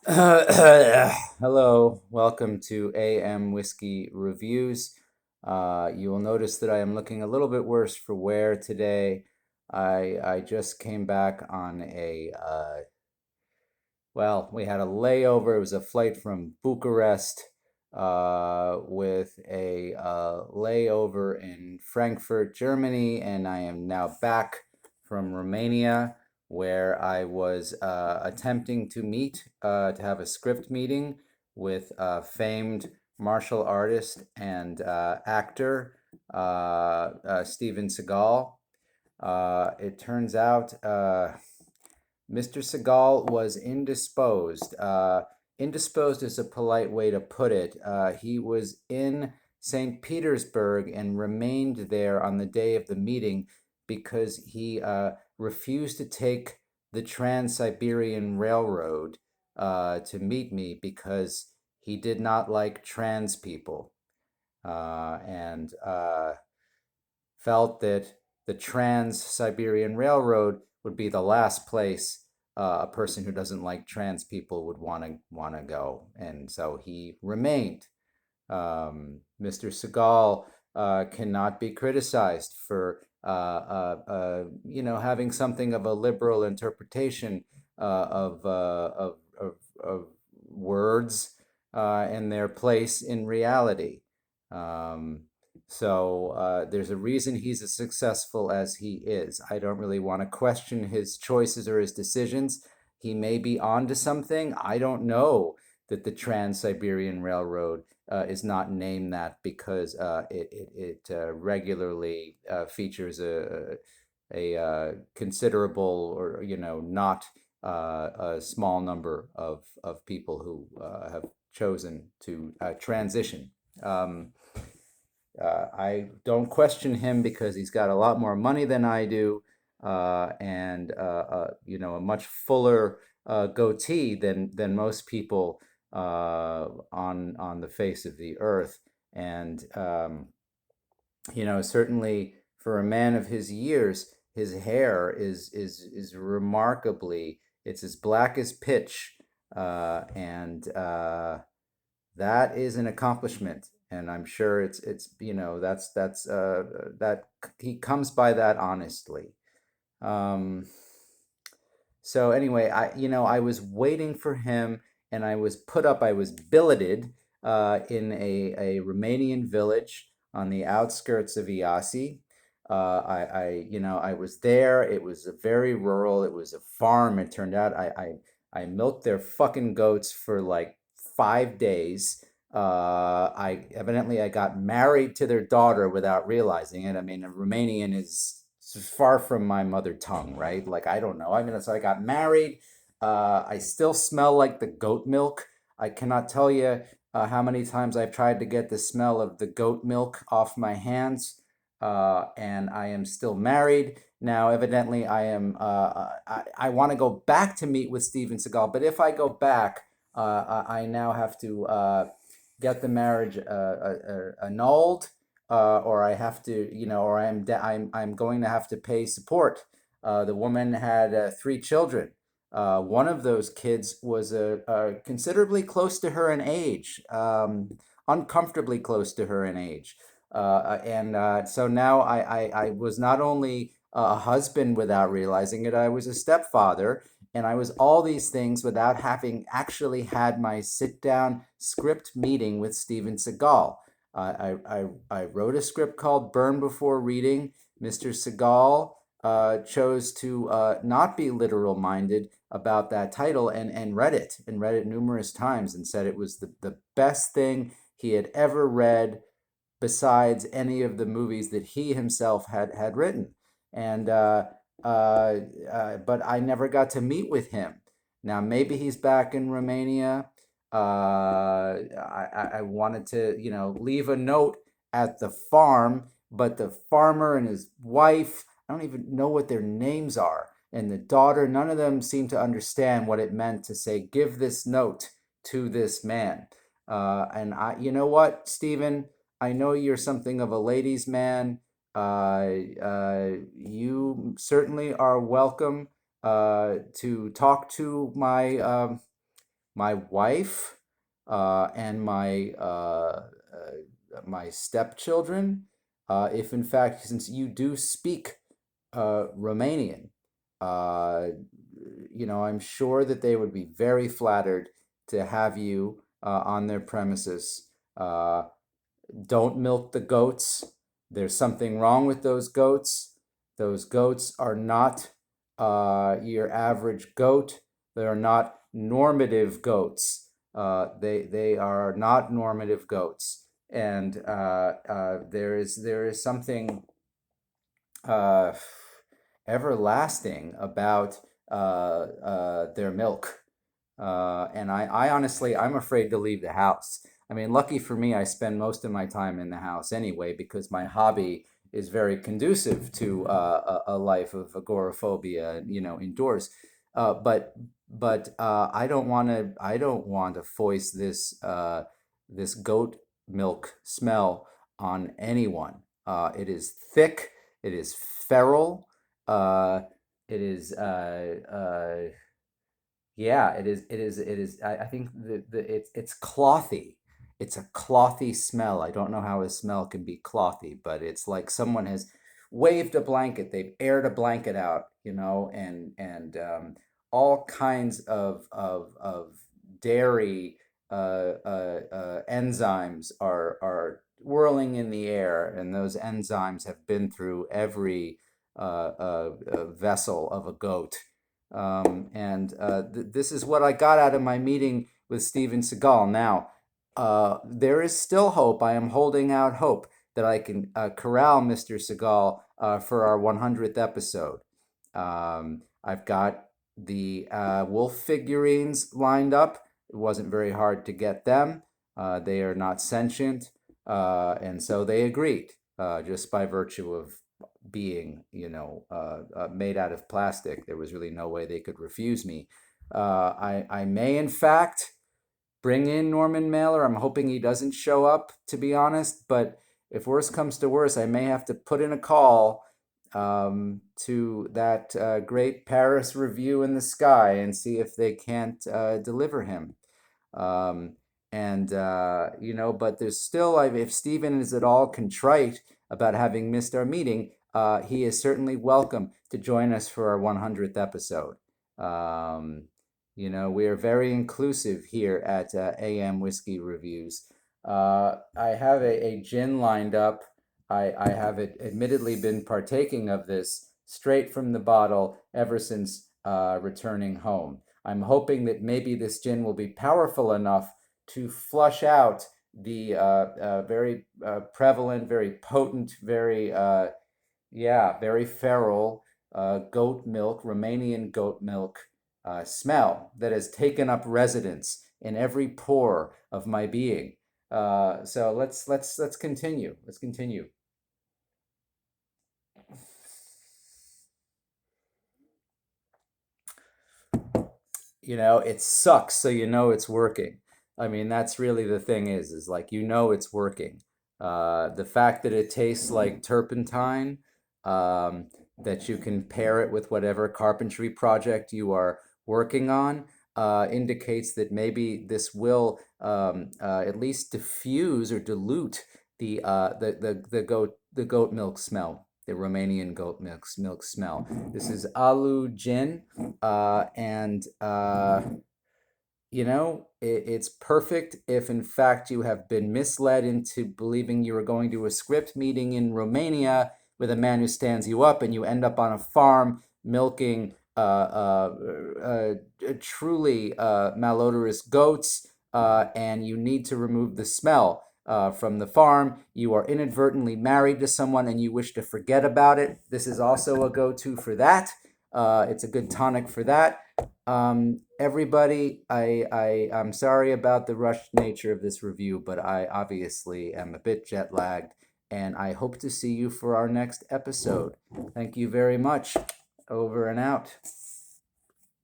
Hello, welcome to AM Whiskey Reviews. You will notice that I am looking a little bit worse for wear today. I just came back on we had a layover. It was a flight from Bucharest with a layover in Frankfurt, Germany, and I am now back from Romania, where I was attempting to meet to have a script meeting with famed martial artist and actor Steven Seagal. It turns out Mr. Seagal was indisposed. Indisposed is a polite way to put it. He was in St. Petersburg and remained there on the day of the meeting because he refused to take the Trans Siberian Railroad to meet me because he did not like trans people and felt that the Trans Siberian Railroad would be the last place a person who doesn't like trans people would want to go, and so he remained. Mr. Seagal cannot be criticized for having something of a liberal interpretation of words and their place in reality. Um, so there's a reason he's as successful as he is. I don't really want to question his choices or his decisions. He may be onto something. I don't know that the Trans Siberian Railroad is not named that because it regularly features a considerable or not a small number of people who have chosen to transition. Um, I don't question him because he's got a lot more money than I do, and a much fuller goatee than most people on the face of the earth. And certainly for a man of his years, his hair is remarkably. It's as black as pitch, and that is an accomplishment, and I'm sure that he comes by that honestly. Um, so anyway, I was waiting for him, and I was billeted in a Romanian village on the outskirts of Iasi. I was there. It was a very rural. It was a farm. It turned out I milked their fucking goats for like 5 days. I got married to their daughter without realizing it. I mean, a Romanian is far from my mother tongue, right? Like, I don't know. I mean, so I got married. I still smell like the goat milk. I cannot tell you how many times I've tried to get the smell of the goat milk off my hands, and I am still married. Now, evidently, I want to go back to meet with Steven Seagal, but if I go back, I now have to get the marriage annulled, or I have to, or I'm going to have to pay support. The woman had three children. One of those kids was considerably close to her in age, uncomfortably close to her in age. And so now I was not only a husband without realizing it, I was a stepfather, and I was all these things without having actually had my sit down script meeting with Steven Seagal. I wrote a script called Burn Before Reading. Mr. Seagal chose to not be literal minded about that title and read it numerous times and said it was the best thing he had ever read besides any of the movies that he himself had written. And but I never got to meet with him. Now maybe he's back in Romania. I wanted to leave a note at the farm, but the farmer and his wife, I don't even know what their names are, and the daughter, none of them seem to understand what it meant to say, give this note to this man. You know what, Stephen? I know you're something of a ladies' man. You certainly are welcome to talk to my my wife and my stepchildren, if in fact, since you do speak Romanian, uh, I'm sure that they would be very flattered to have you on their premises. Uh, don't milk the goats. There's something wrong with those goats. Those goats are not your average goat. They are not normative goats. They are not normative goats, and there is something uh, everlasting about their milk. And I honestly, I'm afraid to leave the house. I mean, lucky for me, I spend most of my time in the house anyway because my hobby is very conducive to a life of agoraphobia, indoors. But I don't want to foist this goat milk smell on anyone. It is thick. It is feral. Uh, it is yeah, it is. It is. It is. I think it's clothy. It's a clothy smell. I don't know how a smell can be clothy, but it's like someone has waved a blanket. They've aired a blanket out, and all kinds of dairy enzymes are whirling in the air, and those enzymes have been through every vessel of a goat. And this is what I got out of my meeting with Steven Seagal. Now, there is still hope. I am holding out hope that I can corral Mr. Seagal for our 100th episode. I've got the wolf figurines lined up. It wasn't very hard to get them. They are not sentient, and so they agreed just by virtue of being, made out of plastic. There was really no way they could refuse me. I may, in fact, bring in Norman Mailer. I'm hoping he doesn't show up, to be honest. But if worse comes to worse, I may have to put in a call to that great Paris Review in the Sky and see if they can't deliver him. Um, but there's still, if Stephen is at all contrite about having missed our meeting, he is certainly welcome to join us for our 100th episode. Um, we are very inclusive here at AM Whiskey Reviews. I have a gin lined up. I have admittedly been partaking of this straight from the bottle ever since returning home. I'm hoping that maybe this gin will be powerful enough to flush out the very prevalent, very potent, very feral goat milk, Romanian goat milk smell that has taken up residence in every pore of my being. So let's continue. Let's continue. It sucks, so it's working. I mean, that's really the thing is like it's working. The fact that it tastes like turpentine, that you can pair it with whatever carpentry project you are working on, indicates that maybe this will at least diffuse or dilute the goat milk smell, the Romanian goat milk smell. This is Aloo gin, and it's perfect if in fact you have been misled into believing you are going to a script meeting in Romania with a man who stands you up, and you end up on a farm milking truly malodorous goats, and you need to remove the smell from the farm. You are inadvertently married to someone and you wish to forget about it. This is also a go-to for that. It's a good tonic for that. Everybody, I'm sorry about the rushed nature of this review, but I obviously am a bit jet lagged, and I hope to see you for our next episode. Thank you very much. Over and out.